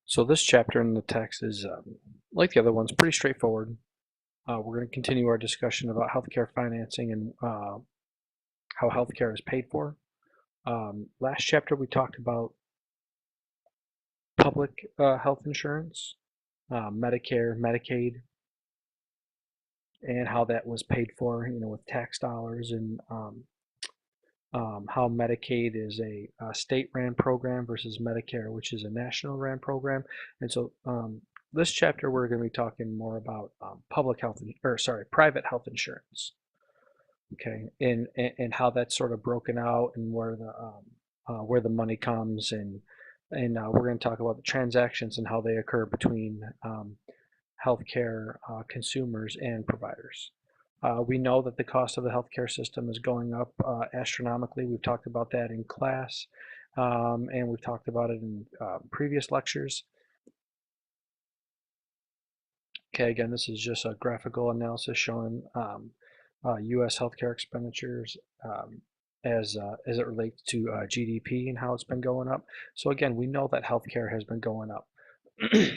So this chapter in the text is, like the other ones, pretty straightforward. We're going to continue our discussion about healthcare financing and how healthcare is paid for. Last chapter we talked about public health insurance, Medicare, Medicaid, and how that was paid for, with tax dollars, and how Medicaid is a state-ran program versus Medicare, which is a national ran program. And so this chapter we're going to be talking more about private health insurance. Okay, and how that's sort of broken out and where the money comes, and we're going to talk about the transactions and how they occur between healthcare consumers and providers. We know that the cost of the healthcare system is going up astronomically. We've talked about that in class, and we've talked about it in previous lectures. Okay, again, this is just a graphical analysis showing U.S. healthcare expenditures as it relates to GDP and how it's been going up. So again, we know that healthcare has been going up.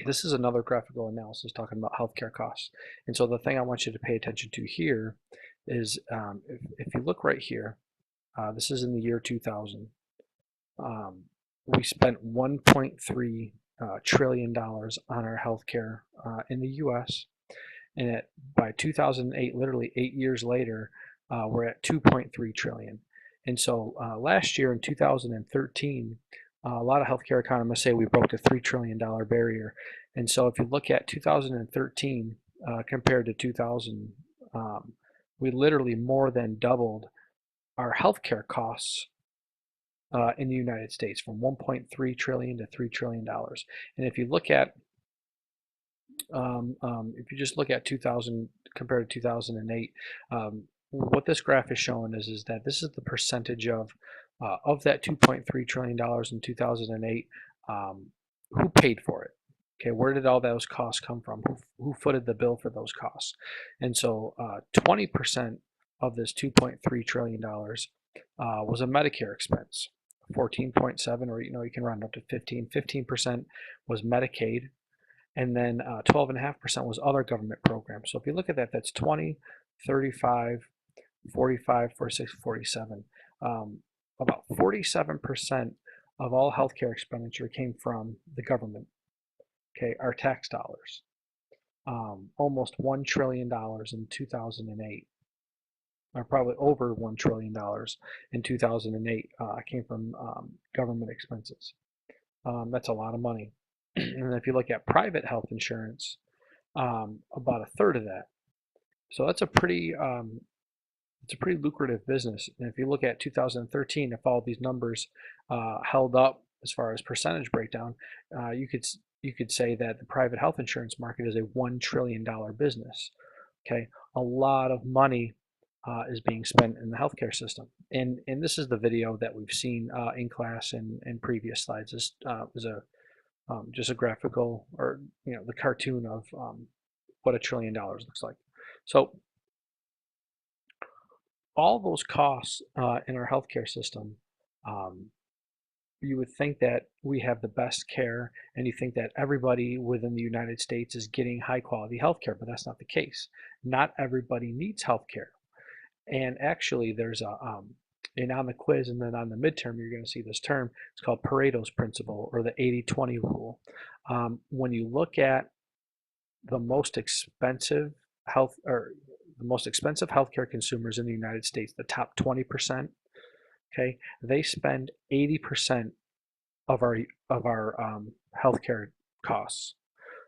This is another graphical analysis talking about healthcare costs. And so the thing I want you to pay attention to here is if you look right here, this is in the year 2000. We spent $1.3 trillion on our healthcare in the U.S. And by 2008, literally 8 years later, we're at 2.3 trillion. And so last year in 2013, a lot of healthcare economists say we broke the $3 trillion barrier. And so if you look at 2013 compared to 2000, we literally more than doubled our healthcare costs in the United States, from 1.3 trillion to $3 trillion. And if you look at if you just look at 2000 compared to 2008, what this graph is showing is that this is the percentage of that $2.3 trillion in 2008, who paid for it. Okay, where did all those costs come from? Who footed the bill for those costs? And so 20% of this $2.3 trillion was a Medicare expense. 14.7, or you can round up to 15. 15% was Medicaid, and then 12.5% was other government programs. So if you look at that, that's 20, 35, 45, 46, 47. About 47% of all healthcare expenditure came from the government, okay, our tax dollars. Almost $1 trillion in 2008, or probably over $1 trillion in 2008 came from government expenses. That's a lot of money. And if you look at private health insurance, about a third of that. So that's a pretty lucrative business. And if you look at 2013, if all these numbers held up as far as percentage breakdown, you could say that the private health insurance market is a $1 trillion business. Okay, a lot of money is being spent in the healthcare system. And this is the video that we've seen in class and previous slides. This is just a graphical, or the cartoon of what $1 trillion looks like. So all those costs in our healthcare system, you would think that we have the best care, and you think that everybody within the United States is getting high quality healthcare, but that's not the case. Not everybody needs healthcare. And actually there's and on the quiz and then on the midterm, you're going to see this term. It's called Pareto's principle, or the 80-20 rule. When you look at the most expensive healthcare consumers in the United States, the top 20%, okay, they spend 80% of our healthcare costs.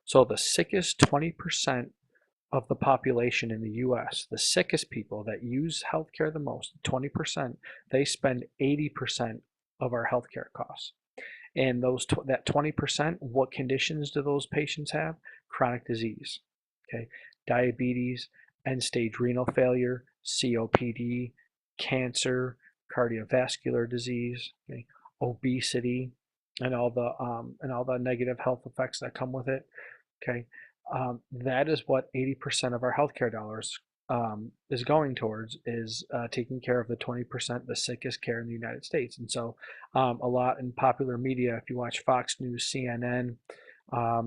So the sickest 20% of the population in the U.S., the sickest people that use healthcare the most, 20%, they spend 80% of our healthcare costs. And that 20%, what conditions do those patients have? Chronic disease, okay, diabetes, end-stage renal failure, COPD, cancer, cardiovascular disease, okay, obesity, and all the negative health effects that come with it. Okay, that is what 80% of our healthcare dollars is going towards, is taking care of the 20%, the sickest care in the United States. And so a lot in popular media, if you watch Fox News, CNN,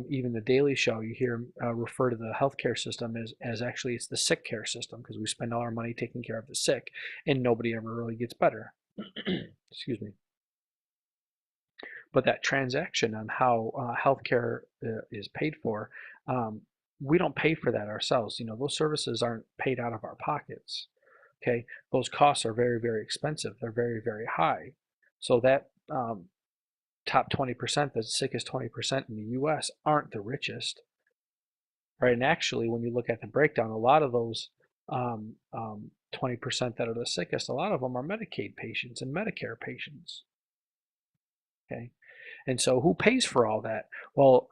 Even the Daily Show, you hear refer to the healthcare system as actually it's the sick care system because we spend all our money taking care of the sick and nobody ever really gets better. Excuse me. But that transaction on how healthcare is paid for, um, we don't pay for that ourselves. You know, those services aren't paid out of our pockets. Okay, those costs are very, very expensive. They're very, very high. So that top 20%, the sickest 20% in the U.S. aren't the richest, right? And actually, when you look at the breakdown, a lot of those 20% that are the sickest, a lot of them are Medicaid patients and Medicare patients. Okay, and so who pays for all that? Well,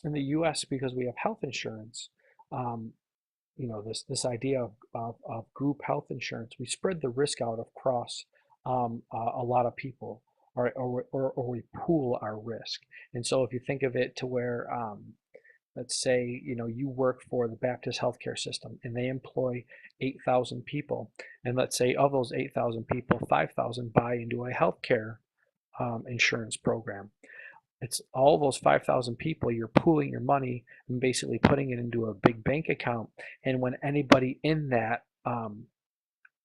in the U.S., because we have health insurance, um, you know, this idea of group health insurance, we spread the risk out across a lot of people, or we pool our risk. And so if you think of it to where, let's say, you know, you work for the Baptist healthcare system and they employ 8,000 people, and let's say of those 8,000 people, 5,000 buy into a healthcare insurance program. It's all those 5,000 people, you're pooling your money and basically putting it into a big bank account. And when anybody in that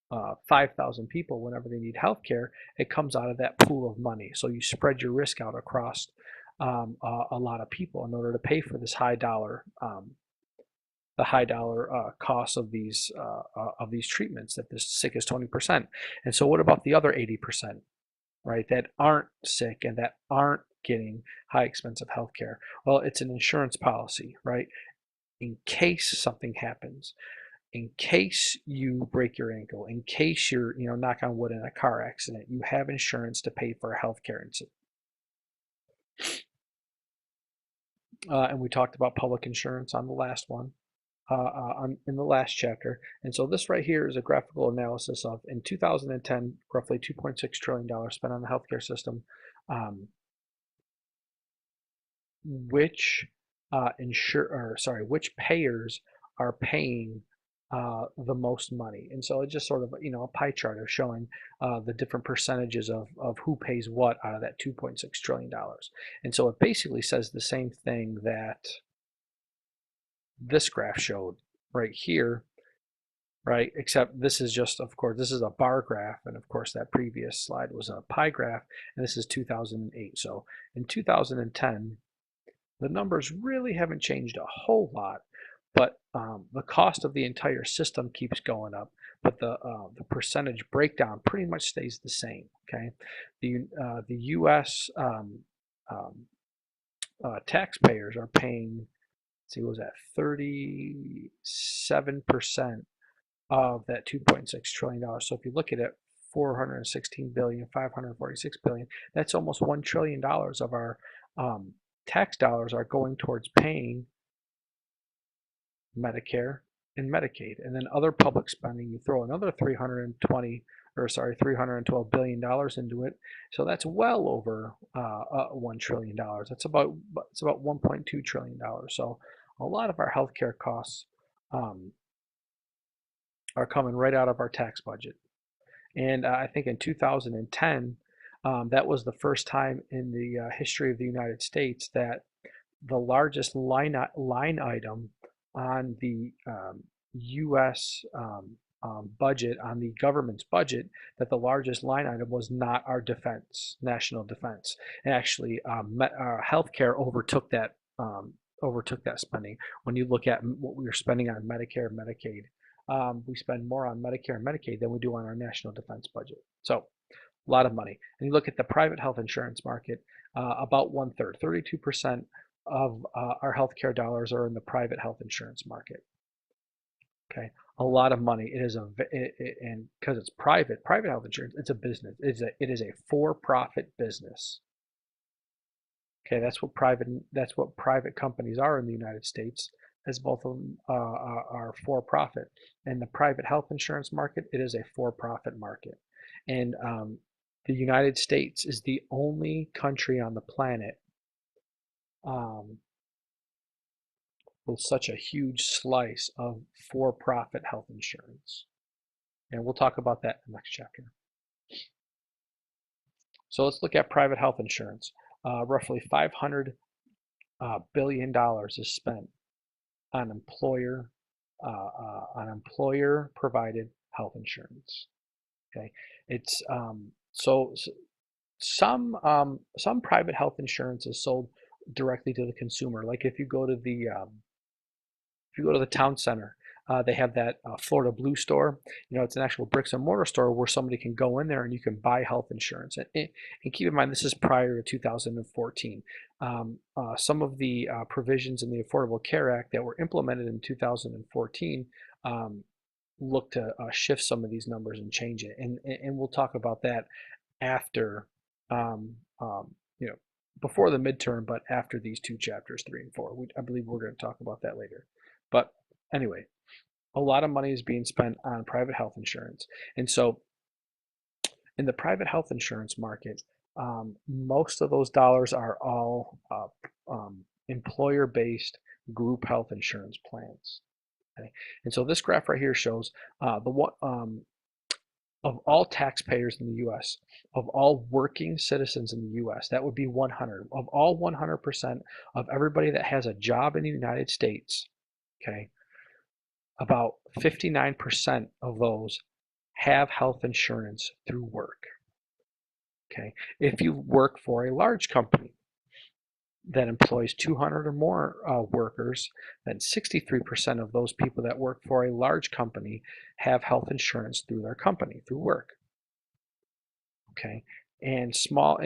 5,000 people, whenever they need health care, it comes out of that pool of money. So you spread your risk out across a lot of people in order to pay for this high dollar, the high dollar costs of these treatments that this sick is 20%. And so what about the other 80%? Right, that aren't sick and that aren't getting high expensive health care? Well, it's an insurance policy, right? In case something happens, in case you break your ankle, in case you're, you know, knock on wood, in a car accident, you have insurance to pay for a health care incident. And we talked about public insurance on the last one. In the last chapter. And so this right here is a graphical analysis of, in 2010, roughly $2.6 trillion spent on the healthcare system. Which which payers are paying the most money? And so it's just sort of, you know, a pie chart of showing the different percentages of who pays what out of that $2.6 trillion. And so it basically says the same thing that this graph showed right here, right? Except this is just, of course, this is a bar graph, and of course that previous slide was a pie graph, and this is 2008. So in 2010, the numbers really haven't changed a whole lot, but the cost of the entire system keeps going up, but the percentage breakdown pretty much stays the same. Okay, the U.S. Taxpayers are paying, see, what was that, 37% of that $2.6 trillion. So if you look at it, 416 billion, 546 billion, that's almost $1 trillion of our tax dollars are going towards paying Medicare and Medicaid. And then other public spending, you throw another $312 billion into it. So that's well over $1 trillion. It's about $1.2 trillion. So a lot of our healthcare costs are coming right out of our tax budget. And I think in 2010, that was the first time in the history of the United States that the largest line item on the U.S. Budget, on the government's budget, that the largest line item was not our defense, national defense. And actually, healthcare overtook that spending. When you look at what we were spending on Medicare and Medicaid, we spend more on Medicare and Medicaid than we do on our national defense budget. So a lot of money. And you look at the private health insurance market, about 1/3, 32% of our healthcare dollars are in the private health insurance market. Okay, a lot of money. It is and because it's private health insurance, it's a business. It is a for-profit business. Okay, that's what private companies are in the United States, as both of them are for-profit. And the private health insurance market, it is a for-profit market. And the United States is the only country on the planet with such a huge slice of for-profit health insurance. And we'll talk about that in the next chapter. So let's look at private health insurance. Roughly 500 billion is spent on employer provided health insurance. Okay, it's some private health insurance is sold directly to the consumer. Like if you go to the town center, they have that Florida Blue store. It's an actual bricks and mortar store where somebody can go in there and you can buy health insurance. And keep in mind, this is prior to 2014. Some of the provisions in the Affordable Care Act that were implemented in 2014 look to shift some of these numbers and change it. And we'll talk about that after, um, um, you know, before the midterm, but after these two chapters, 3 and 4. I believe we're going to talk about that later. But anyway, a lot of money is being spent on private health insurance. And so in the private health insurance market, most of those dollars are all employer-based group health insurance plans. Okay? And so this graph right here shows of all taxpayers in the U.S., of all working citizens in the U.S., that would be 100. Of all 100% of everybody that has a job in the United States, okay, about 59% of those have health insurance through work. Okay, if you work for a large company that employs 200 or more workers, then 63% of those people that work for a large company have health insurance through their company, through work. Okay, and small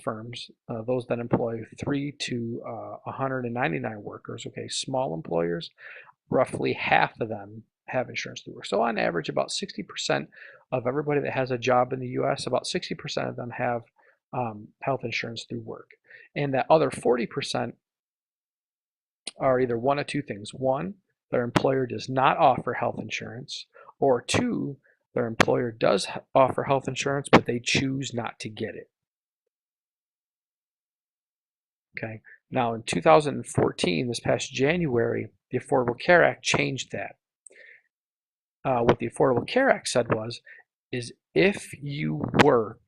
firms, those that employ 3 to 199 workers, okay, small employers, roughly half of them have insurance through work. So on average, about 60% of everybody that has a job in the U.S., about 60% of them have health insurance through work. And that other 40% are either one of two things. One, their employer does not offer health insurance, or two, their employer does offer health insurance, but they choose not to get it. Okay. Now in 2014, this past January, the Affordable Care Act changed that. What the Affordable Care Act said is if you work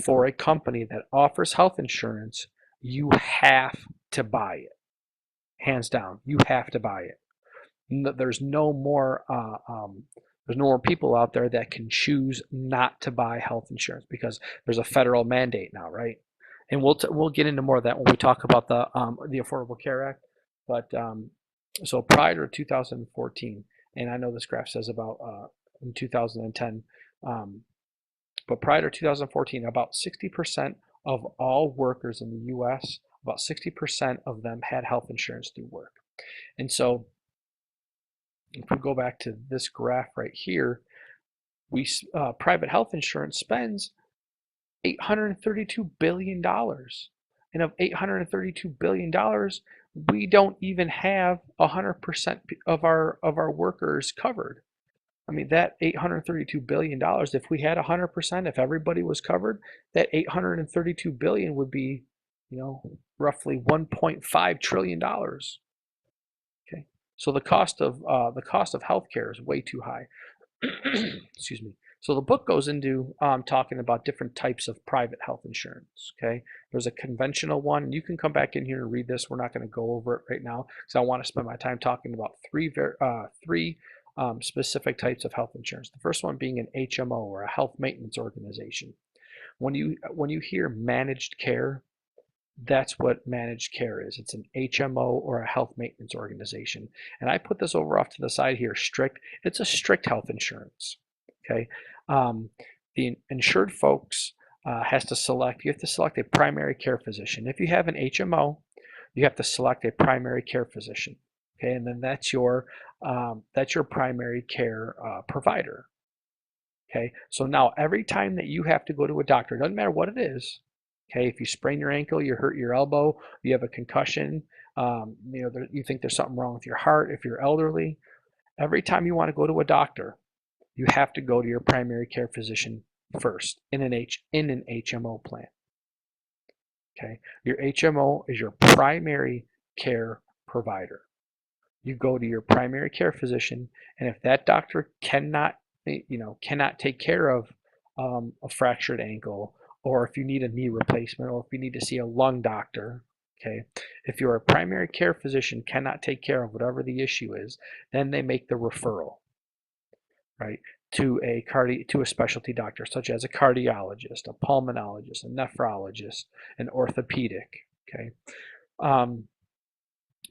for a company that offers health insurance, you have to buy it. Hands down, you have to buy it. There's no more people out there that can choose not to buy health insurance because there's a federal mandate now, right? And we'll get into more of that when we talk about the Affordable Care Act. But so prior to 2014, and I know this graph says about in 2010, but prior to 2014, about 60% of all workers in the U.S., about 60% of them had health insurance through work. And so if we go back to this graph right here, private health insurance spends $832 billion. And of $832 billion, we don't even have 100% of our workers covered. I mean, that $832 billion, if we had 100%, if everybody was covered, that $832 billion would be, roughly $1.5 trillion. Okay, so the cost of healthcare is way too high. Excuse me. So the book goes into talking about different types of private health insurance. Okay, there's a conventional one. You can come back in here and read this. We're not going to go over it right now because I want to spend my time talking about three specific types of health insurance. The first one being an HMO, or a health maintenance organization. When you hear managed care, that's what managed care is. It's an HMO, or a health maintenance organization. And I put this over off to the side here, strict. It's a strict health insurance. Okay, the insured folks you have to select a primary care physician. If you have an HMO, you have to select a primary care physician. Okay, and then that's your primary care provider. Okay, so now every time that you have to go to a doctor, doesn't matter what it is. Okay, if you sprain your ankle, you hurt your elbow, you have a concussion, you think there's something wrong with your heart, if you're elderly, every time you want to go to a doctor, you have to go to your primary care physician first in an HMO plan. Okay, your HMO is your primary care provider. You go to your primary care physician, and if that doctor cannot take care of a fractured ankle, or if you need a knee replacement, or if you need to see a lung doctor, Okay, if your primary care physician cannot take care of whatever the issue is, then they make the referral, right, to a specialty doctor, such as a cardiologist, a pulmonologist, a nephrologist, an orthopedic. Okay, um,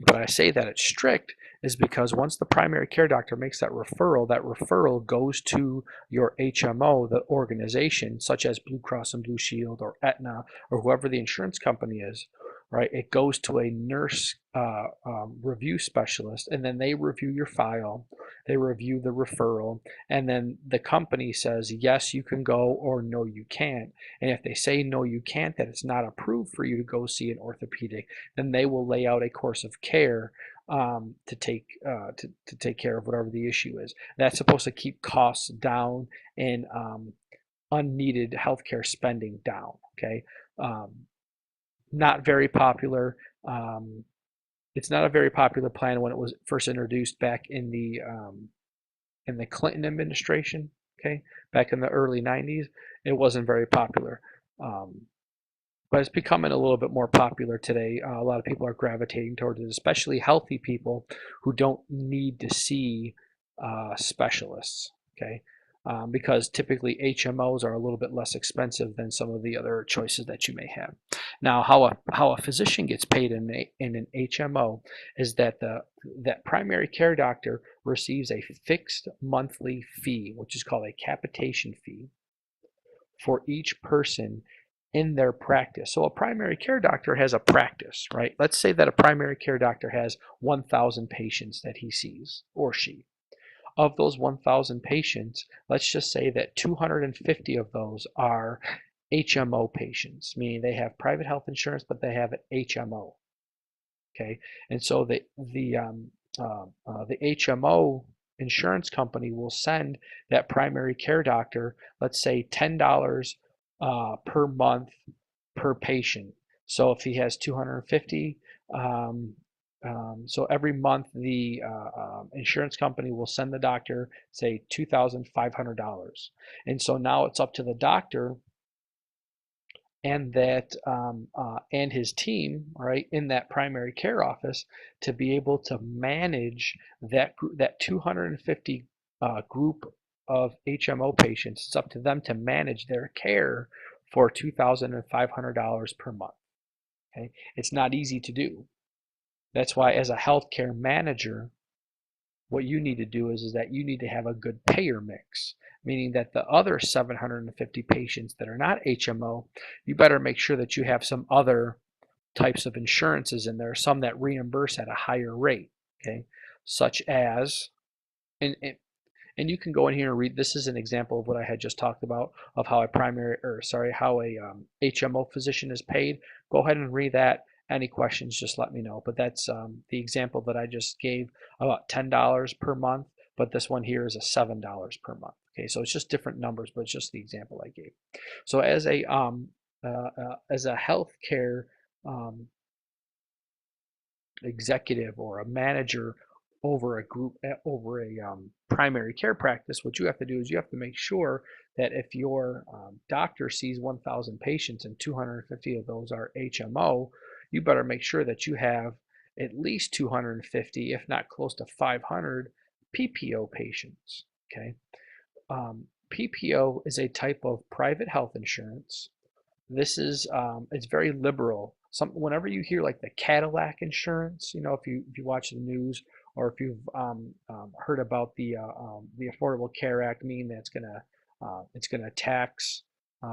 but I say that it's strict is because once the primary care doctor makes that referral goes to your HMO, the organization, such as Blue Cross and Blue Shield or Aetna or whoever the insurance company is, right? It goes to a nurse review specialist, and then they review your file, they review the referral, and then the company says, yes, you can go, or no, you can't. And if they say, no, you can't, that it's not approved for you to go see an orthopedic, then they will lay out a course of care to take care of whatever the issue is. That's supposed to keep costs down and unneeded healthcare spending down. Okay, um, not very popular. It's not a very popular plan when it was first introduced back in the Clinton administration. Okay, back in the early '90s, it wasn't very popular. Um, but it's becoming a little bit more popular today. A lot of people are gravitating towards it, especially healthy people who don't need to see specialists. Okay, because typically HMOs are a little bit less expensive than some of the other choices that you may have. Now, how a physician gets paid in an HMO is that that primary care doctor receives a fixed monthly fee, which is called a capitation fee, for each person in their practice. So a primary care doctor has a practice, right? Let's say that a primary care doctor has 1,000 patients that he sees, or she. Of those 1,000 patients, let's just say that 250 of those are HMO patients, meaning they have private health insurance, but they have an HMO. Okay, and so the HMO insurance company will send that primary care doctor, let's say $10 per month per patient. So if he has 250, um, so every month the insurance company will send the doctor, say, $2,500. And so now it's up to the doctor and his team, right, in that primary care office to be able to manage that 250 group of HMO patients. It's up to them to manage their care for $2,500 per month. Okay, it's not easy to do. That's why, as a healthcare manager, what you need to do is that you need to have a good payer mix, meaning that the other 750 patients that are not HMO, you better make sure that you have some other types of insurances in there, some that reimburse at a higher rate, okay? Such as, and, and, and you can go in here and read, this is an example of what I had just talked about, of how how a HMO physician is paid. Go ahead and read that. Any questions, just let me know. But that's the example that I just gave, about $10 per month, but this one here is a $7 per month. Okay, so it's just different numbers, but it's just the example I gave. So as a healthcare um, executive or a manager over a group, over a primary care practice, what you have to do is you have to make sure that if your doctor sees 1,000 patients and 250 of those are HMO, you better make sure that you have at least 250, if not close to 500 PPO patients. Okay, PPO is a type of private health insurance. This is it's very liberal. Whenever you hear like the Cadillac insurance, if you watch the news, or if you've heard about the Affordable Care Act, meaning that it's gonna tax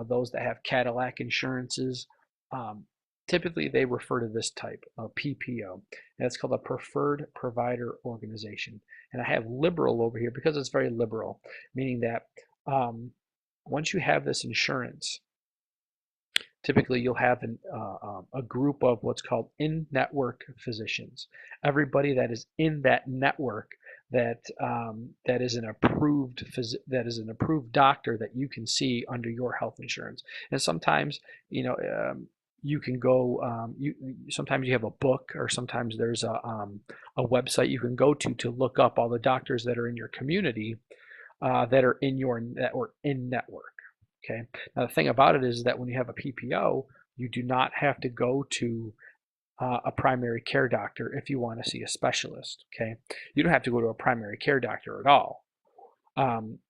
those that have Cadillac insurances. Um, Typically, they refer to this type of PPO, and it's called a Preferred Provider Organization. And I have liberal over here because it's very liberal, meaning that once you have this insurance, typically you'll have a group of what's called in-network physicians. Everybody that is in that network that is an approved doctor that you can see under your health insurance. And sometimes, you can go. Sometimes you have a book, or sometimes there's a website you can go to look up all the doctors that are in your community that are in your network, in network. Okay. Now the thing about it is that when you have a PPO, you do not have to go to a primary care doctor if you want to see a specialist. Okay, you don't have to go to a primary care doctor at all.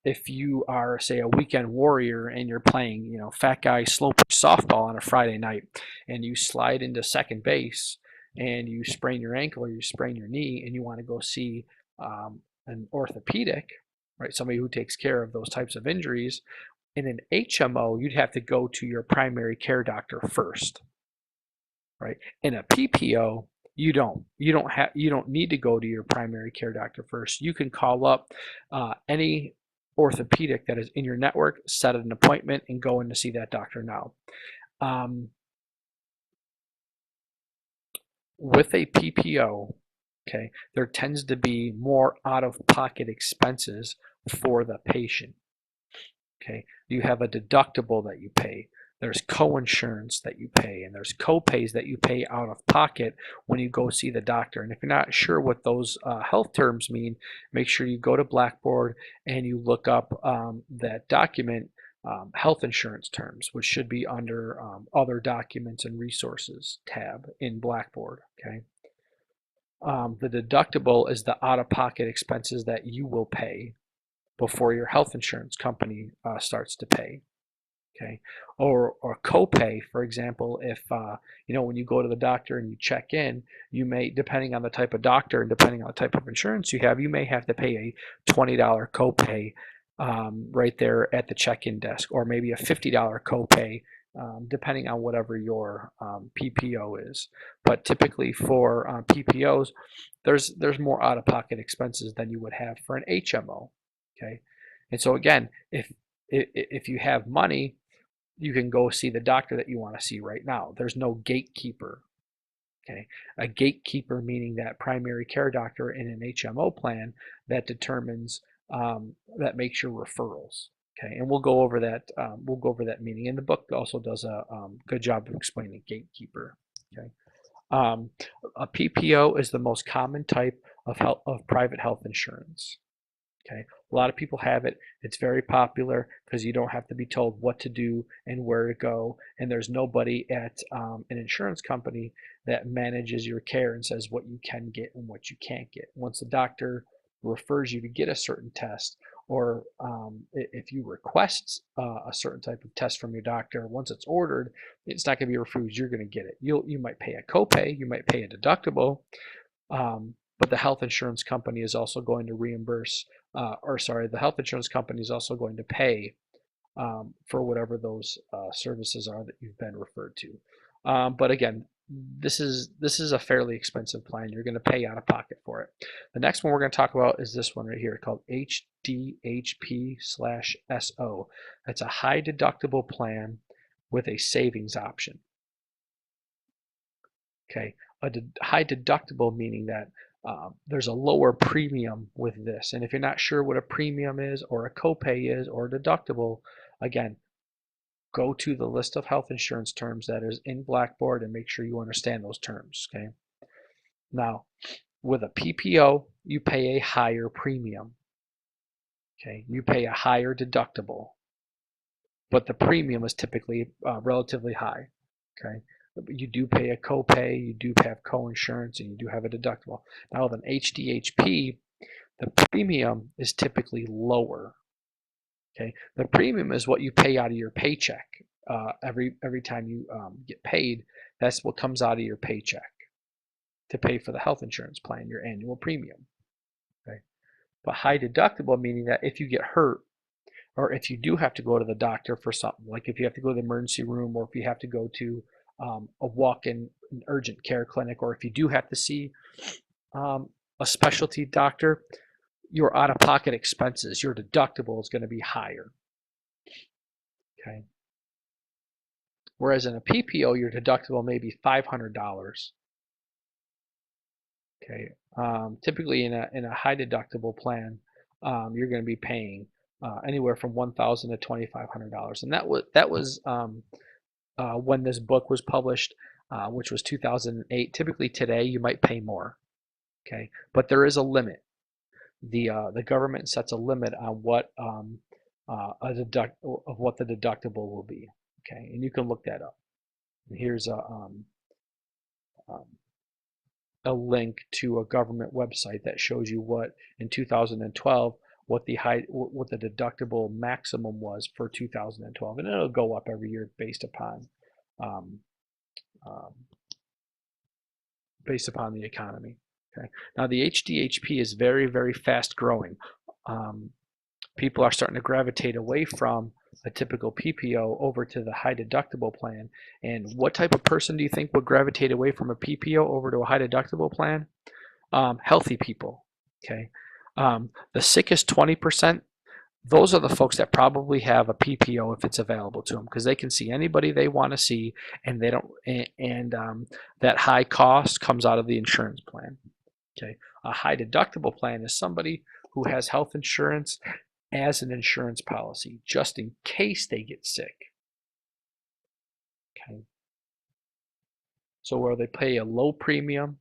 If you are, say, a weekend warrior and you're playing, fat guy slow pitch softball on a Friday night, and you slide into second base and you sprain your ankle or you sprain your knee, and you want to go see an orthopedic, right? Somebody who takes care of those types of injuries. In an HMO, you'd have to go to your primary care doctor first, right? In a PPO, you don't need to go to your primary care doctor first. You can call up any orthopedic that is in your network, set an appointment, and go in to see that doctor now. With a PPO, okay, there tends to be more out-of-pocket expenses for the patient. Okay, you have a deductible that you pay. There's co-insurance that you pay, and there's co-pays that you pay out of pocket when you go see the doctor. And if you're not sure what those health terms mean, make sure you go to Blackboard and you look up that document, health insurance terms, which should be under other documents and resources tab in Blackboard. Okay. The deductible is the out-of-pocket expenses that you will pay before your health insurance company starts to pay. Okay, or copay, for example, if when you go to the doctor and you check in, you may, depending on the type of doctor and depending on the type of insurance you have, you may have to pay a $20 copay right there at the check-in desk, or maybe a $50 copay, depending on whatever your PPO is. But typically for PPOs, there's more out-of-pocket expenses than you would have for an HMO. Okay, and so again, if you have money, you can go see the doctor that you want to see right now. There's no gatekeeper. Okay, a gatekeeper meaning that primary care doctor in an HMO plan that determines that makes your referrals. Okay, and we'll go over that. We'll go over that meaning. And the book also does a good job of explaining gatekeeper. Okay, a PPO is the most common type of private health insurance. Okay, a lot of people have it. It's very popular because you don't have to be told what to do and where to go, and there's nobody at an insurance company that manages your care and says what you can get and what you can't get. Once the doctor refers you to get a certain test, or if you request a certain type of test from your doctor, once it's ordered, it's not going to be refused. You're going to get it. You might pay a copay, you might pay a deductible, but the health insurance company is also going to reimburse, the health insurance company is also going to pay for whatever those services are that you've been referred to. But again, this is a fairly expensive plan. You're going to pay out of pocket for it. The next one we're going to talk about is this one right here called HDHP/SO. That's a high deductible plan with a savings option. Okay, high deductible meaning that there's a lower premium with this. And if you're not sure what a premium is or a copay is or a deductible, again, go to the list of health insurance terms that is in Blackboard and make sure you understand those terms. Okay. Now, with a PPO, you pay a higher premium. Okay, you pay a higher deductible, but the premium is typically relatively high. Okay. You do pay a copay, you do have co-insurance, and you do have a deductible. Now with an HDHP, the premium is typically lower. Okay, the premium is what you pay out of your paycheck every time you get paid. That's what comes out of your paycheck to pay for the health insurance plan, your annual premium. Okay, but high deductible meaning that if you get hurt, or if you do have to go to the doctor for something, like if you have to go to the emergency room, or if you have to go to a walk-in urgent care clinic, or if you do have to see a specialty doctor, your out-of-pocket expenses, your deductible is going to be higher. Okay. Whereas in a PPO, your deductible may be $500. Okay. Typically in a high deductible plan, you're going to be paying anywhere from $1,000 to $2,500, and that was when this book was published, which was 2008. Typically today you might pay more. Okay, but there is a limit. The government sets a limit on what the deductible will be. Okay, and you can look that up. And here's a a link to a government website that shows you what in 2012 what the deductible maximum was for 2012, and it'll go up every year um, um, based upon the economy. Okay. Now the HDHP is very, very fast growing. People are starting to gravitate away from a typical PPO over to the high deductible plan. And what type of person do you think would gravitate away from a PPO over to a high deductible plan? Healthy people. Okay. The sickest 20%, those are the folks that probably have a PPO if it's available to them, because they can see anybody they want to see, and they don't. That high cost comes out of the insurance plan. Okay, a high deductible plan is somebody who has health insurance as an insurance policy, just in case they get sick. Okay, so where they pay a low premium,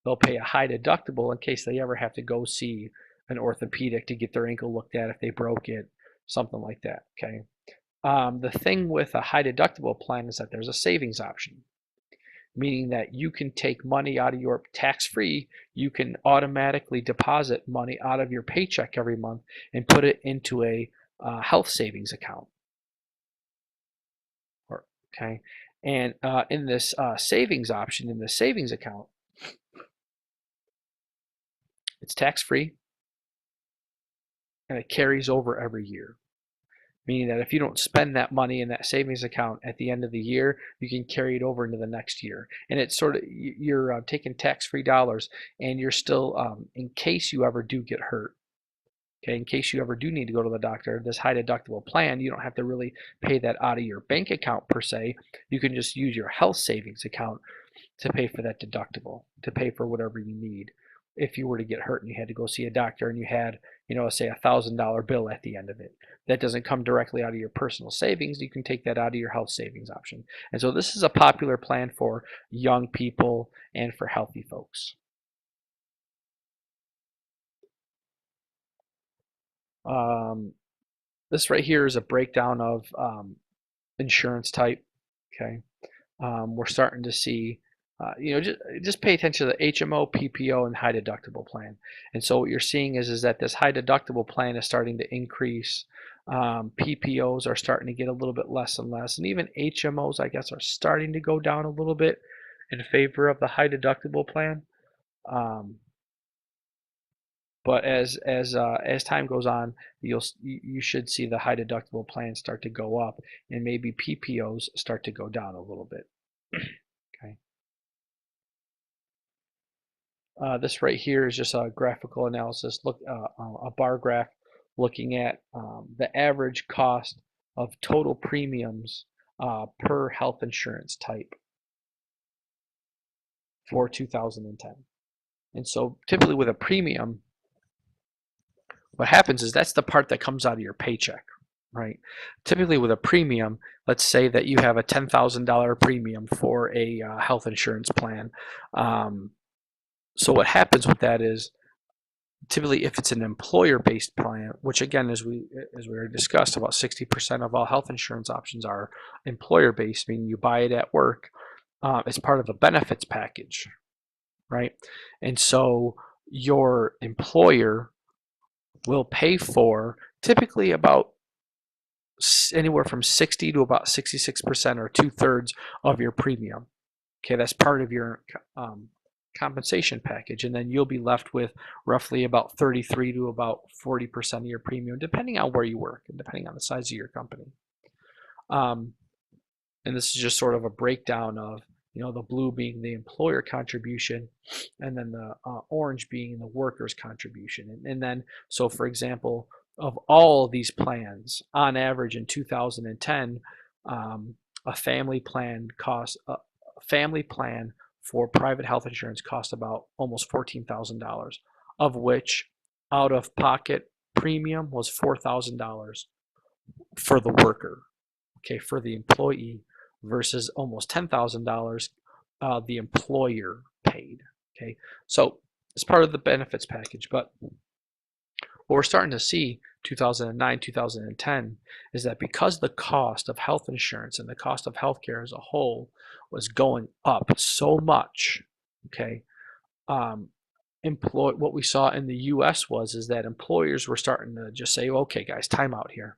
they'll pay a high deductible in case they ever have to go see an orthopedic to get their ankle looked at if they broke it, something like that. Okay. The thing with a high deductible plan is that there's a savings option, meaning that you can take money out of your tax-free. You can automatically deposit money out of your paycheck every month and put it into a health savings account. Okay. And in this savings option, in the savings account, it's tax-free and it carries over every year. Meaning that if you don't spend that money in that savings account at the end of the year, you can carry it over into the next year. And it's sort of, you're taking tax-free dollars, and you're still, in case you ever do get hurt, okay, in case you ever do need to go to the doctor, this high deductible plan, you don't have to really pay that out of your bank account per se. You can just use your health savings account to pay for that deductible, to pay for whatever you need. If you were to get hurt and you had to go see a doctor and you had, say $1,000 bill at the end of it, that doesn't come directly out of your personal savings. You can take that out of your health savings option. And so this is a popular plan for young people and for healthy folks. This right here is a breakdown of insurance type. Okay, we're starting to see, just pay attention to the HMO, PPO, and high deductible plan. And so what you're seeing is that this high deductible plan is starting to increase. PPOs are starting to get a little bit less and less, and even HMOs, I guess, are starting to go down a little bit in favor of the high deductible plan. But as time goes on, you should see the high deductible plans start to go up, and maybe PPOs start to go down a little bit. Okay. This right here is just a graphical analysis. Look, a bar graph looking at the average cost of total premiums per health insurance type for 2010. And so typically with a premium, what happens is that's the part that comes out of your paycheck, right? Typically with a premium, let's say that you have a $10,000 premium for a health insurance plan. So what happens with that is, typically if it's an employer-based plan, which again, as we already discussed, about 60% of all health insurance options are employer-based, meaning you buy it at work, as part of a benefits package, right? And so your employer will pay for typically about anywhere from 60 to about 66% or 2/3 of your premium. Okay, that's part of your compensation package, and then you'll be left with roughly about 33 to about 40% of your premium, depending on where you work and depending on the size of your company. And this is just sort of a breakdown of, the blue being the employer contribution, and then the orange being the worker's contribution. And then, so for example, of all these plans, on average in 2010, a family plan for private health insurance cost about almost $14,000, of which out-of-pocket premium was $4,000 for the worker, okay, for the employee, versus almost $10,000 the employer paid. Okay, so it's part of the benefits package. But what we're starting to see 2009, 2010 is that because the cost of health insurance and the cost of healthcare as a whole was going up so much, okay, um, what we saw in the U.S. is that employers were starting to just say, okay, guys, time out here.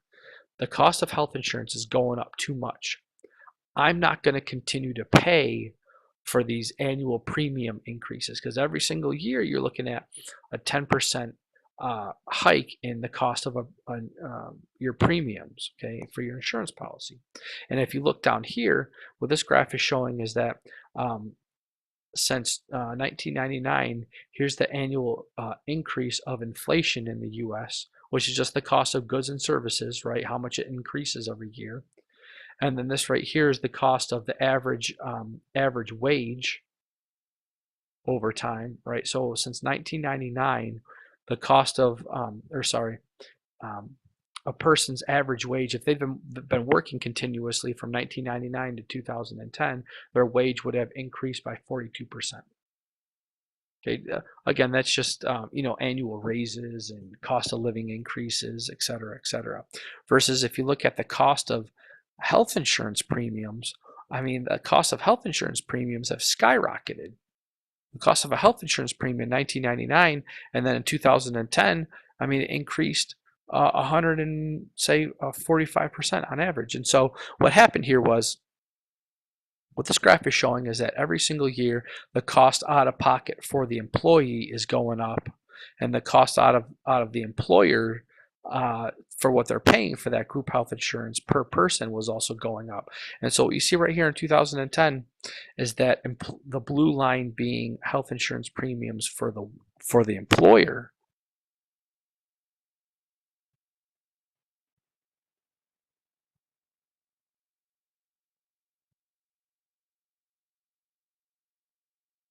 The cost of health insurance is going up too much. I'm not going to continue to pay for these annual premium increases because every single year you're looking at a 10% hike in the cost of your premiums, okay, for your insurance policy. And if you look down here, what this graph is showing is that since 1999, here's the annual increase of inflation in the U.S., which is just the cost of goods and services, right? How much it increases every year. And then this right here is the cost of the average wage over time, right? So since 1999, the cost of, a person's average wage, if they've been working continuously from 1999 to 2010, their wage would have increased by 42%. Okay, again, that's just annual raises and cost of living increases, et cetera, et cetera. Versus if you look at the cost of health insurance premiums, I mean, the cost of health insurance premiums have skyrocketed. The cost of a health insurance premium in 1999 and then in 2010, I mean, it increased 100 and say 45% on average. And so what happened here was, what this graph is showing is that every single year, the cost out of pocket for the employee is going up, and the cost out of the employer for what they're paying for that group health insurance per person was also going up. And so what you see right here in 2010 is that the blue line being health insurance premiums for the employer.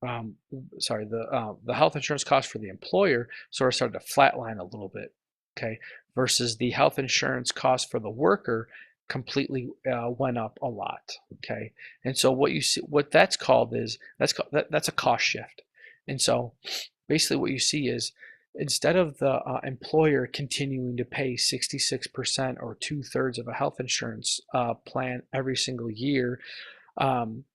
Um, Sorry, the health insurance cost for the employer sort of started to flatline a little bit, okay, versus the health insurance cost for the worker completely went up a lot, okay. And so what you see, what that's called is that's a cost shift. And so basically what you see is, instead of the employer continuing to pay 66% or 2/3 of a health insurance plan every single year, um,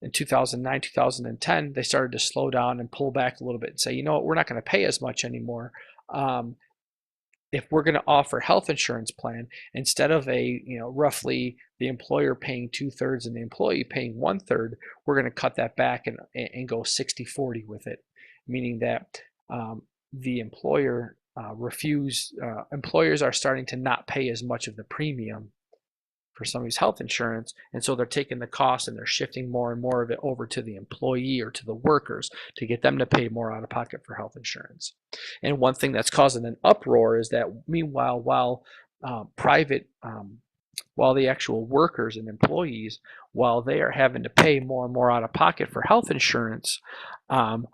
in 2009, 2010, they started to slow down and pull back a little bit and say, you know what, we're not going to pay as much anymore. If we're going to offer health insurance plan, instead of roughly the employer paying 2/3 and the employee paying 1/3, we're going to cut that back and go 60-40 with it, meaning that the employers are starting to not pay as much of the premium for somebody's health insurance, and so they're taking the cost and they're shifting more and more of it over to the employee or to the workers to get them to pay more out of pocket for health insurance. And one thing that's causing an uproar is that meanwhile, while while the actual workers and employees, while they are having to pay more and more out of pocket for health insurance, um,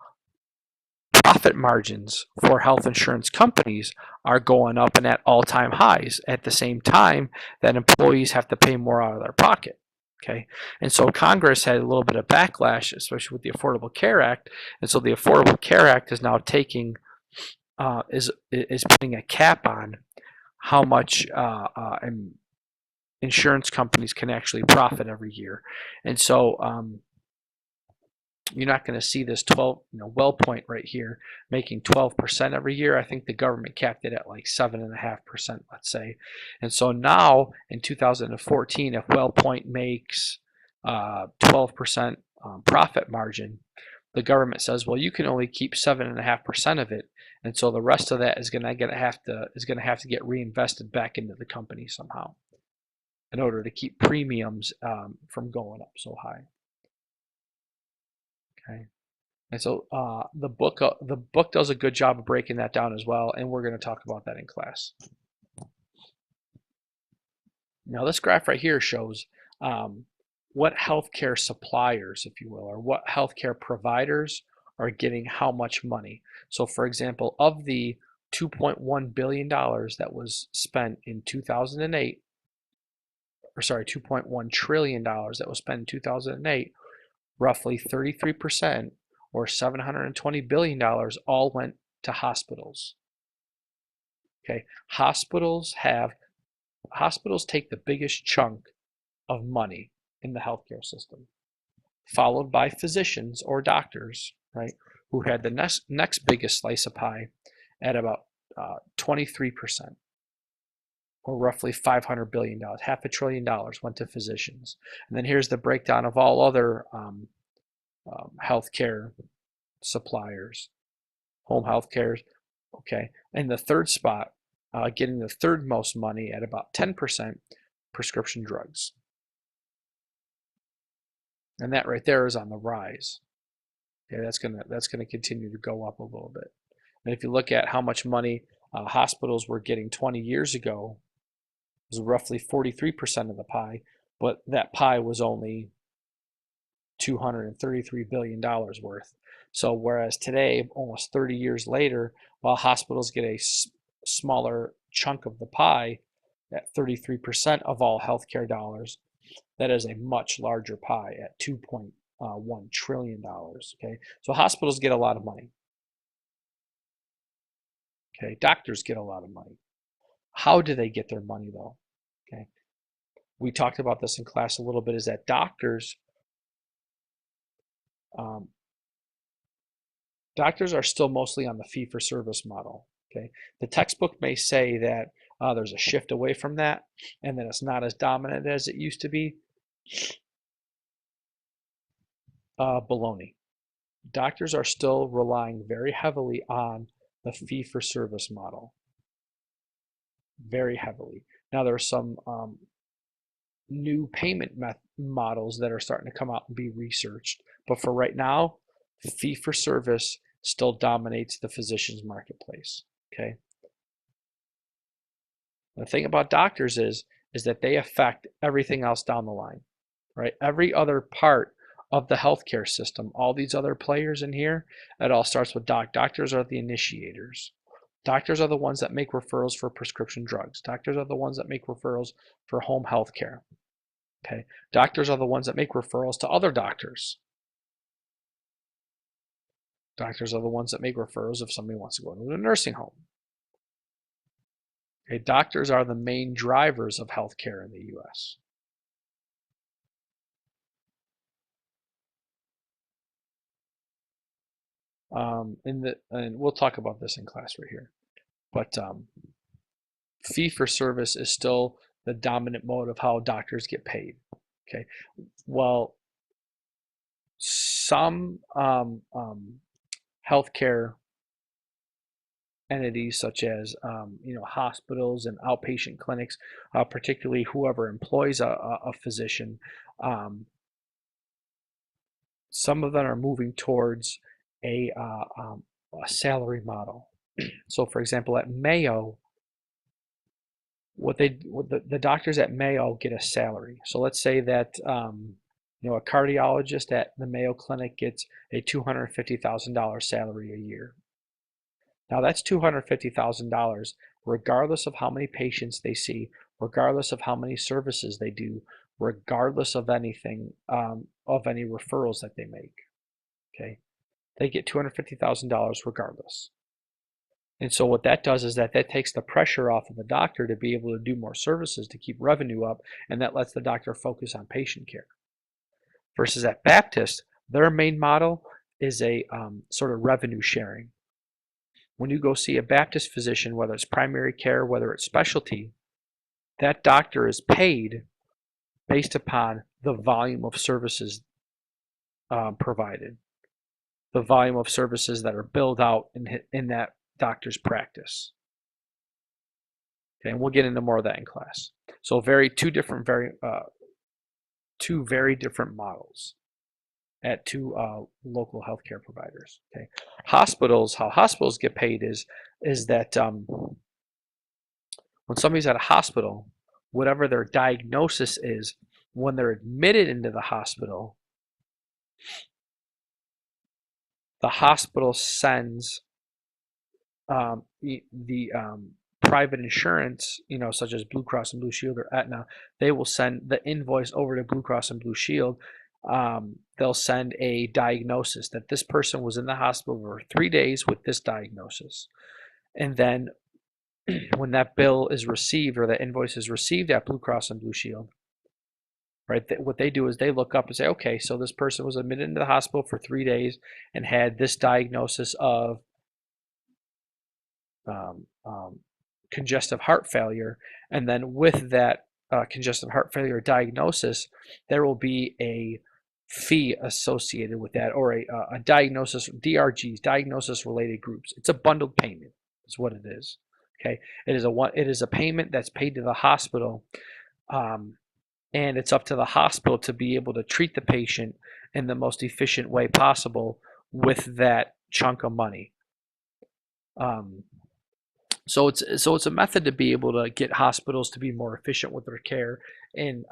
profit margins for health insurance companies are going up and at all-time highs at the same time that employees have to pay more out of their pocket. Okay, and so Congress had a little bit of backlash, especially with the Affordable Care Act, and so the Affordable Care Act is now is putting a cap on how much insurance companies can actually profit every year, and so you're not going to see this 12, WellPoint right here making 12% every year. I think the government capped it at like 7.5%, let's say. And so now in 2014, if WellPoint makes 12% profit margin, the government says, well, you can only keep 7.5% of it, and so the rest of that is going to have to get reinvested back into the company somehow in order to keep premiums from going up so high. Okay. And so the book does a good job of breaking that down as well, and we're going to talk about that in class. Now this graph right here shows what healthcare suppliers, if you will, or what healthcare providers are getting how much money. So for example, of the $2.1 billion that was spent in 2008, or sorry, $2.1 trillion that was spent in 2008, roughly 33%, or $720 billion, all went to hospitals. Okay, hospitals take the biggest chunk of money in the healthcare system, followed by physicians or doctors, right, who had the next biggest slice of pie at about 23%, or roughly $500 billion. $500 billion went to physicians. And then here's the breakdown of all other healthcare suppliers, home healthcare. Okay, and the third spot, getting the third most money at about 10%, prescription drugs. And that right there is on the rise. Okay, that's gonna continue to go up a little bit. And if you look at how much money hospitals were getting 20 years ago, it was roughly 43% of the pie, but that pie was only $233 billion worth. So whereas today, almost 30 years later, while hospitals get a smaller chunk of the pie, at 33% of all healthcare dollars, that is a much larger pie at $2.1 trillion. Okay, so hospitals get a lot of money. Okay, doctors get a lot of money. How do they get their money though? Okay, we talked about this in class a little bit, is that doctors are still mostly on the fee-for-service model. Okay, the textbook may say that there's a shift away from that and that it's not as dominant as it used to be. Baloney. Doctors are still relying very heavily on the fee-for-service model. Very heavily. Now there are some new payment models that are starting to come out and be researched, but for right now, fee-for-service still dominates the physician's marketplace. Okay. The thing about doctors is that they affect everything else down the line, right? Every other part of the healthcare system, all these other players in here, it all starts with doctors are the initiators. Doctors are the ones that make referrals for prescription drugs. Doctors are the ones that make referrals for home health care. Okay. Doctors are the ones that make referrals to other doctors. Doctors are the ones that make referrals if somebody wants to go into a nursing home. Okay. Doctors are the main drivers of healthcare in the U.S. And we'll talk about this in class right here. But fee-for-service is still the dominant mode of how doctors get paid. Okay, well, some healthcare entities, such as hospitals and outpatient clinics, particularly whoever employs a physician, some of them are moving towards a salary model. So, for example, at Mayo, the doctors at Mayo get a salary. So let's say that a cardiologist at the Mayo Clinic gets a $250,000 salary a year. Now that's $250,000 regardless of how many patients they see, regardless of how many services they do, regardless of anything, of any referrals that they make. Okay, they get $250,000 regardless. And so what that does is that takes the pressure off of the doctor to be able to do more services to keep revenue up, and that lets the doctor focus on patient care. Versus at Baptist, their main model is a sort of revenue sharing. When you go see a Baptist physician, whether it's primary care, whether it's specialty, that doctor is paid based upon the volume of services provided, the volume of services that are billed out in that doctor's practice. Okay, and we'll get into more of that in class. So two very different models at two local healthcare providers. Okay, hospitals. How hospitals get paid is that when somebody's at a hospital, whatever their diagnosis is, when they're admitted into the hospital sends the private insurance, such as Blue Cross and Blue Shield or Aetna, they will send the invoice over to Blue Cross and Blue Shield. They'll send a diagnosis that this person was in the hospital for 3 days with this diagnosis. And then when that bill is received or that invoice is received at Blue Cross and Blue Shield, right? What they do is they look up and say, okay, so this person was admitted into the hospital for 3 days and had this diagnosis of um, um, congestive heart failure, and then with that congestive heart failure diagnosis, there will be a fee associated with that, or a diagnosis, DRGs, diagnosis related groups. It's a bundled payment, is what it is. Okay, it is a payment that's paid to the hospital, um, and it's up to the hospital to be able to treat the patient in the most efficient way possible with that chunk of money. So it's a method to be able to get hospitals to be more efficient with their care and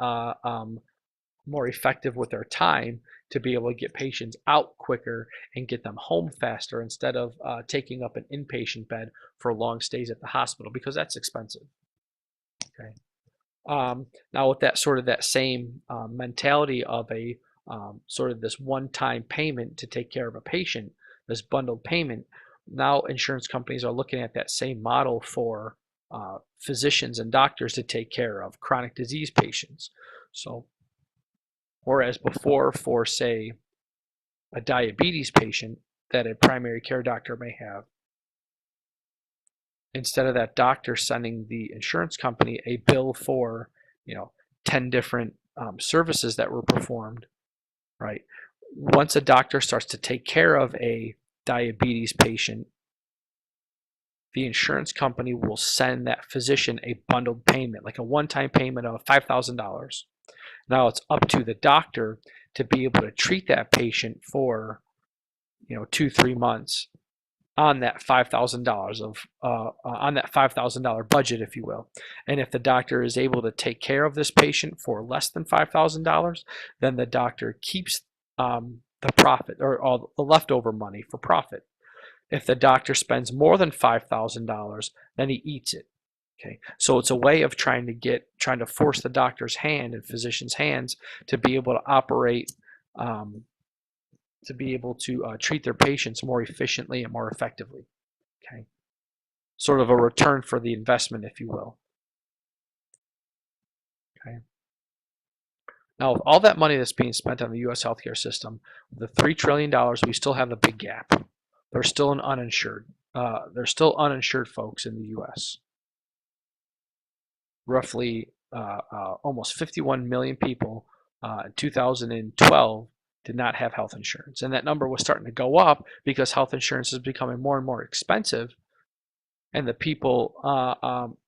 more effective with their time, to be able to get patients out quicker and get them home faster instead of taking up an inpatient bed for long stays at the hospital, because that's expensive. Okay. Now with that same mentality of a sort of this one-time payment to take care of a patient, this bundled payment, now insurance companies are looking at that same model for physicians and doctors to take care of chronic disease patients. So whereas before, for say a diabetes patient that a primary care doctor may have, instead of that doctor sending the insurance company a bill for 10 different services that were performed, right? Once a doctor starts to take care of a diabetes patient, the insurance company will send that physician a bundled payment, like a one-time payment of $5,000. Now it's up to the doctor to be able to treat that patient for 2-3 months on that $5,000 on that $5,000 budget, if you will. And if the doctor is able to take care of this patient for less than $5,000, then the doctor keeps the profit, or all the leftover money for profit. If the doctor spends more than $5,000, then he eats it. Okay, so it's a way of trying to force the doctor's hand and physician's hands to be able to operate, to be able to treat their patients more efficiently and more effectively. Okay, sort of a return for the investment, if you will. Okay. Now, with all that money that's being spent on the U.S. healthcare system, the $3 trillion, we still have a big gap. There's still an uninsured. There's still uninsured folks in the U.S. Roughly almost 51 million people in 2012 did not have health insurance. And that number was starting to go up because health insurance is becoming more and more expensive. And the people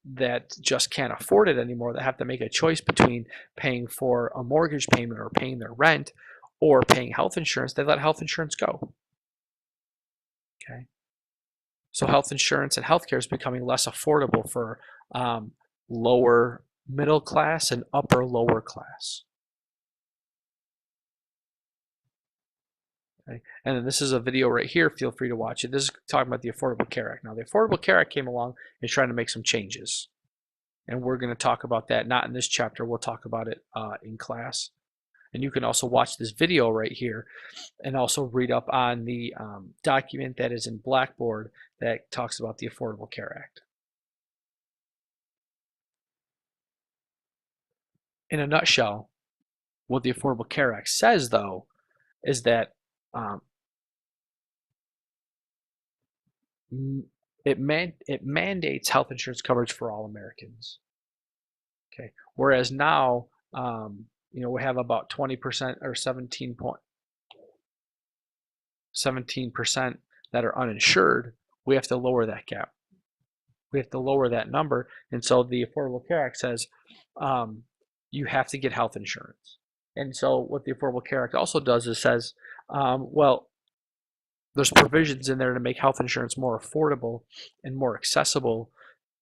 that just can't afford it anymore, that have to make a choice between paying for a mortgage payment or paying their rent or paying health insurance, they let health insurance go. Okay. So health insurance and healthcare is becoming less affordable for lower middle class and upper lower class. Okay. And then this is a video right here. Feel free to watch it. This is talking about the Affordable Care Act. Now, the Affordable Care Act came along and is trying to make some changes. And we're going to talk about that, not in this chapter. We'll talk about it in class. And you can also watch this video right here and also read up on the document that is in Blackboard that talks about the Affordable Care Act. In a nutshell, what the Affordable Care Act says, though, is that it mandates health insurance coverage for all Americans. Okay, whereas now, we have about 20% or 17% that are uninsured. We have to lower that gap. We have to lower that number, and so the Affordable Care Act says you have to get health insurance. And so what the Affordable Care Act also does is says, well, there's provisions in there to make health insurance more affordable and more accessible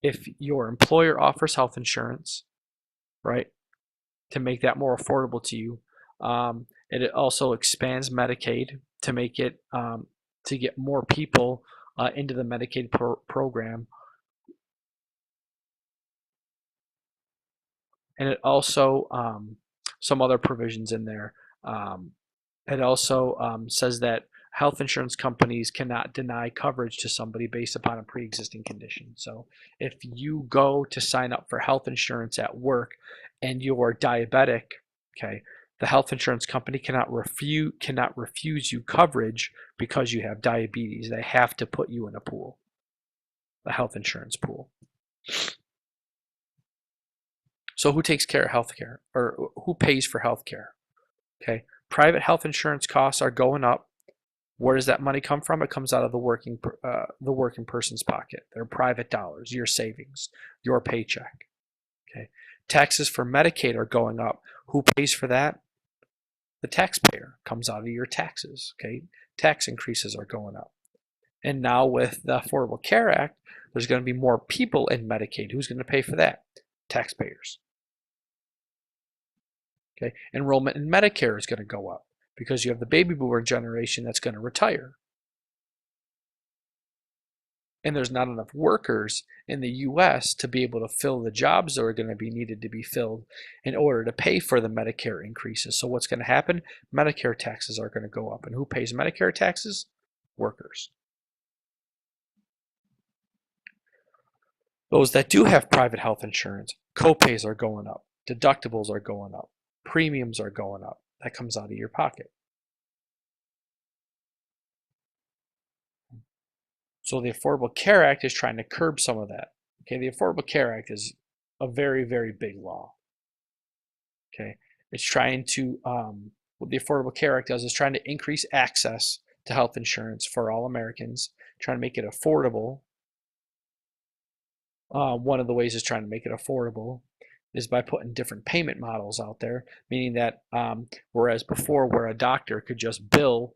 if your employer offers health insurance, right, to make that more affordable to you. It also expands Medicaid to make it to get more people into the Medicaid program. And it also some other provisions in there. It also says that health insurance companies cannot deny coverage to somebody based upon a pre-existing condition. So if you go to sign up for health insurance at work and you're diabetic Okay, the health insurance company cannot refuse you coverage because you have diabetes. They have to put you in a pool, a health insurance pool. So who takes care of healthcare, or who pays for healthcare? Okay, private health insurance costs are going up. Where does that money come from? It comes out of the working person's pocket. Their private dollars, your savings, your paycheck. Okay, taxes for Medicaid are going up. Who pays for that? The taxpayer. Comes out of your taxes. Okay, tax increases are going up. And now with the Affordable Care Act, there's going to be more people in Medicaid. Who's going to pay for that? Taxpayers. Okay, enrollment in Medicare is going to go up because you have the baby boomer generation that's going to retire. And there's not enough workers in the US to be able to fill the jobs that are going to be needed to be filled in order to pay for the Medicare increases. So what's going to happen? Medicare taxes are going to go up. And who pays Medicare taxes? Workers. Those that do have private health insurance, copays are going up, deductibles are going up, premiums are going up. That comes out of your pocket. So the Affordable Care Act is trying to curb some of that. Okay, the Affordable Care Act is a very, very big law. Okay, it's trying to, what the Affordable Care Act does is trying to increase access to health insurance for all Americans, trying to make it affordable. One of the ways is trying to make it affordable is by putting different payment models out there, meaning that whereas before where a doctor could just bill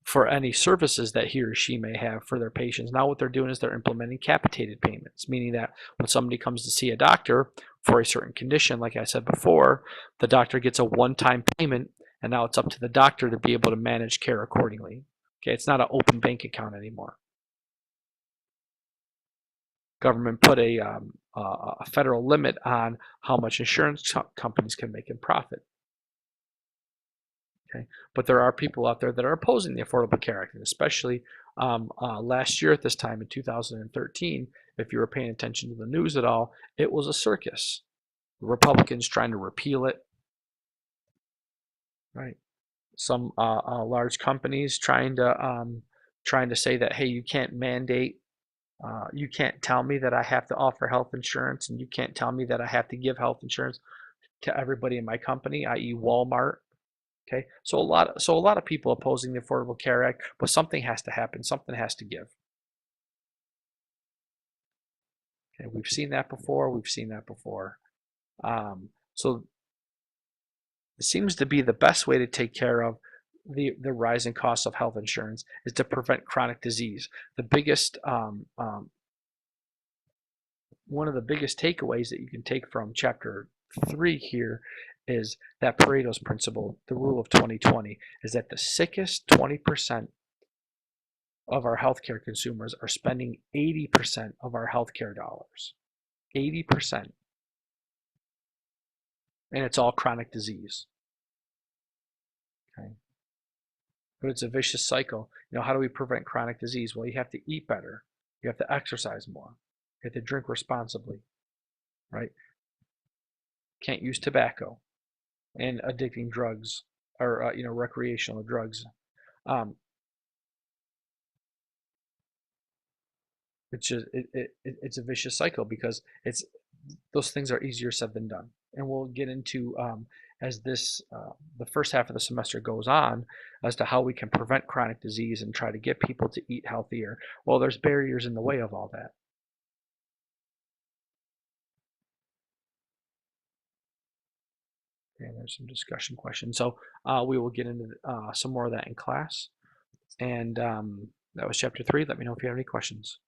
for any services that he or she may have for their patients, now what they're doing is they're implementing capitated payments, meaning that when somebody comes to see a doctor for a certain condition, like I said before, the doctor gets a one-time payment, and now it's up to the doctor to be able to manage care accordingly. Okay, it's not an open bank account anymore. Government put a federal limit on how much insurance companies can make in profit. Okay, but there are people out there that are opposing the Affordable Care Act, and especially last year at this time in 2013, if you were paying attention to the news at all, it was a circus. Republicans trying to repeal it, right? Some large companies trying to say that, hey, you can't mandate. You can't tell me that I have to offer health insurance, and you can't tell me that I have to give health insurance to everybody in my company, i.e. Walmart. Okay, so a lot of people opposing the Affordable Care Act, but something has to happen. Something has to give. Okay, we've seen that before. We've seen that before. So it seems to be the best way to take care of the rising costs of health insurance is to prevent chronic disease. The biggest one of the biggest takeaways that you can take from chapter 3 here is that Pareto's principle, the rule of 2020, is that the sickest 20% of our healthcare consumers are spending 80% of our healthcare dollars. 80%. And it's all chronic disease. Okay. But it's a vicious cycle. You know, how do we prevent chronic disease? Well, you have to eat better. You have to exercise more. You have to drink responsibly, right? Can't use tobacco and addicting drugs or recreational drugs. It's a vicious cycle because those things are easier said than done, and we'll get into as this the first half of the semester goes on as to how we can prevent chronic disease and try to get people to eat healthier. Well, there's barriers in the way of all that. And there's some discussion questions. So we will get into some more of that in class. And that was chapter 3. Let me know if you have any questions.